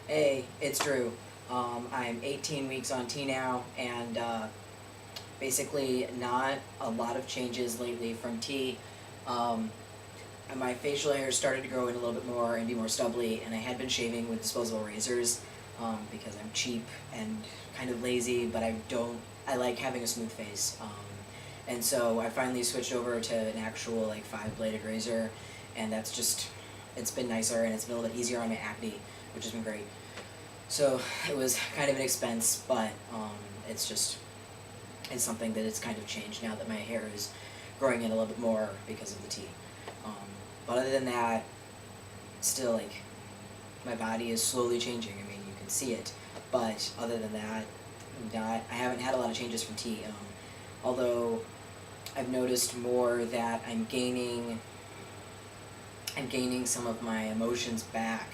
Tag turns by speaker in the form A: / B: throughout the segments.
A: Hey, it's Drew. I'm 18 weeks on T now, and basically not a lot of changes lately from T. Um, and my facial hair started to grow in a little bit more and be more stubbly, and I had been shaving with disposable razors because I'm cheap and kind of lazy, but I like having a smooth face. And so I finally switched over to an actual like 5-bladed razor, and it's been nicer and it's been a little bit easier on my acne, which has been great. So it was kind of an expense, but it's just it's something that it's kind of changed now that my hair is growing in a little bit more because of the tea. Um, but other than that, still like my body is slowly changing. I mean, you can see it, but other than that, I haven't had a lot of changes from tea. Although I've noticed more that I'm gaining some of my emotions back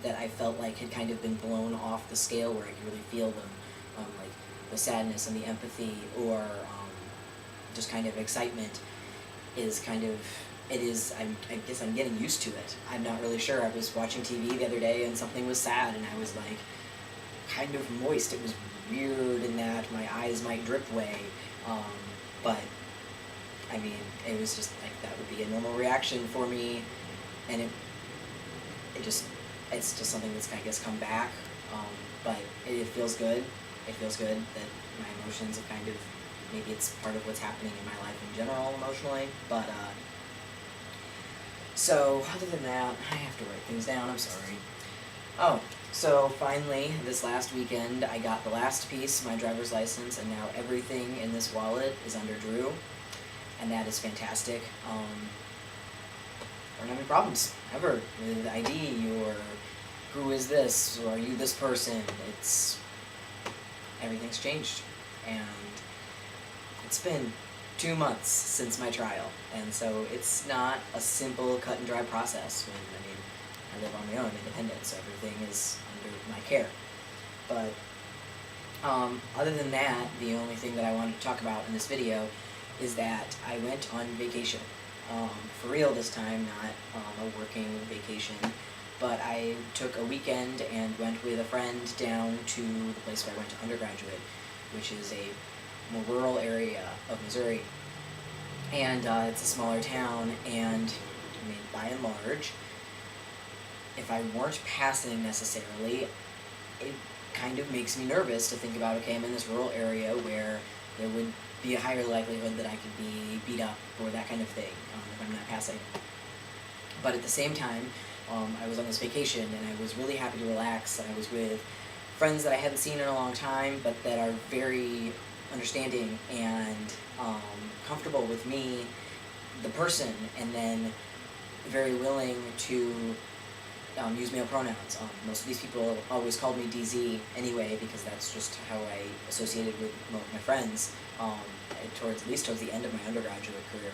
A: that I felt like had kind of been blown off the scale where I could really feel them, like the sadness and the empathy, or just kind of excitement is kind of, I guess I'm getting used to it. I'm not really sure. I was watching TV the other day and something was sad and I was like kind of moist. It was weird in that my eyes might drip way, but I mean, it was just like that would be a normal reaction for me, and it's just something that's, I guess, come back, but it feels good. It feels good that my emotions have kind of, maybe it's part of what's happening in my life in general emotionally, but, so, other than that, I have to write things down, I'm sorry. Oh, so finally, this last weekend, I got the last piece, my driver's license, and now everything in this wallet is under Drew, and that is fantastic. I don't have any problems ever with ID or who is this or are you this person. Everything's changed, and it's been 2 months since my trial, and so it's not a simple cut and dry process. I live on my own, independent, so everything is under my care. But other than that, the only thing that I wanted to talk about in this video is that I went on vacation. For real this time, not a working vacation, but I took a weekend and went with a friend down to the place where I went to undergraduate, which is a more rural area of Missouri. And it's a smaller town, and I mean, by and large, if I weren't passing necessarily, it kind of makes me nervous to think about, okay, I'm in this rural area where there would be a higher likelihood that I could be beat up or that kind of thing if I'm not passing. But at the same time, I was on this vacation and I was really happy to relax, and I was with friends that I hadn't seen in a long time, but that are very understanding and comfortable with me, the person, and then very willing to use male pronouns. Most of these people always called me DZ anyway, because that's just how I associated with my friends, at least towards the end of my undergraduate career.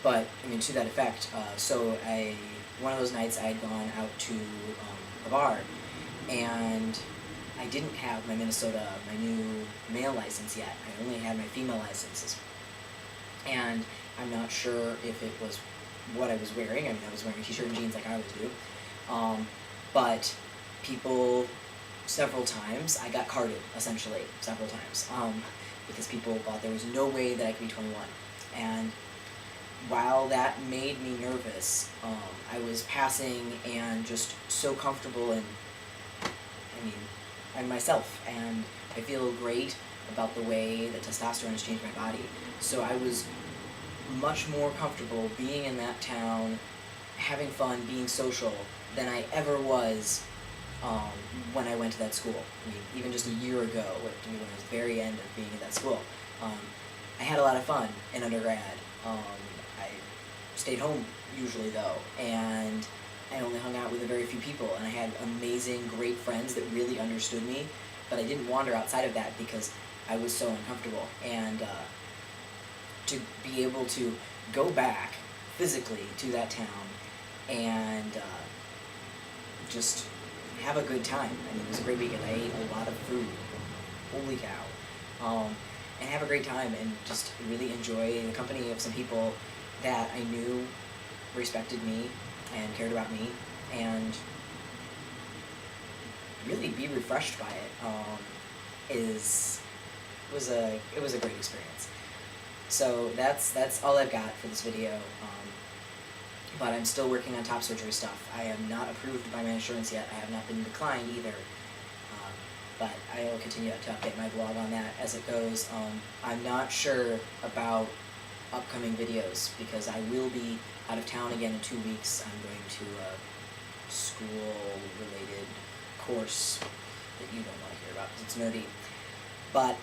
A: But, I mean, to that effect, so one of those nights I had gone out to a bar, and I didn't have my new male license yet. I only had my female licenses. And I'm not sure if it was what I was wearing. I mean, I was wearing a t-shirt and jeans like I always do. But people, several times, I got carded, essentially, several times, because people thought there was no way that I could be 21. And while that made me nervous, I was passing and just so comfortable in, I'm myself, and I feel great about the way that testosterone has changed my body. So I was much more comfortable being in that town, having fun, being social, than I ever was when I went to that school. I mean, even just a year ago, when I was at the very end of being in that school. I had a lot of fun in undergrad. I stayed home usually, though, and I only hung out with a very few people, and I had amazing, great friends that really understood me, but I didn't wander outside of that because I was so uncomfortable. And to be able to go back physically to that town and just have a good time. I mean, it was a great weekend. I ate a lot of food. Holy cow. And have a great time and just really enjoy the company of some people that I knew respected me and cared about me, and really be refreshed by it, it was a great experience. So that's all I've got for this video. But I'm still working on top surgery stuff. I am not approved by my insurance yet. I have not been declined either. But I will continue to update my blog on that as it goes. I'm not sure about upcoming videos because I will be out of town again in 2 weeks. I'm going to a school-related course that you don't want to hear about because it's nerdy. But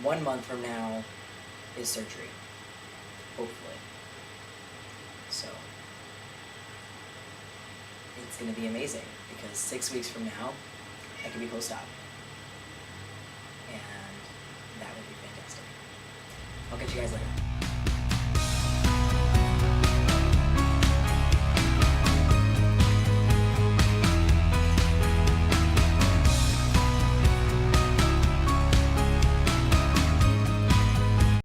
A: 1 month from now is surgery, hopefully. So it's going to be amazing because 6 weeks from now I could be post-op, and that would be fantastic. I'll catch you guys later.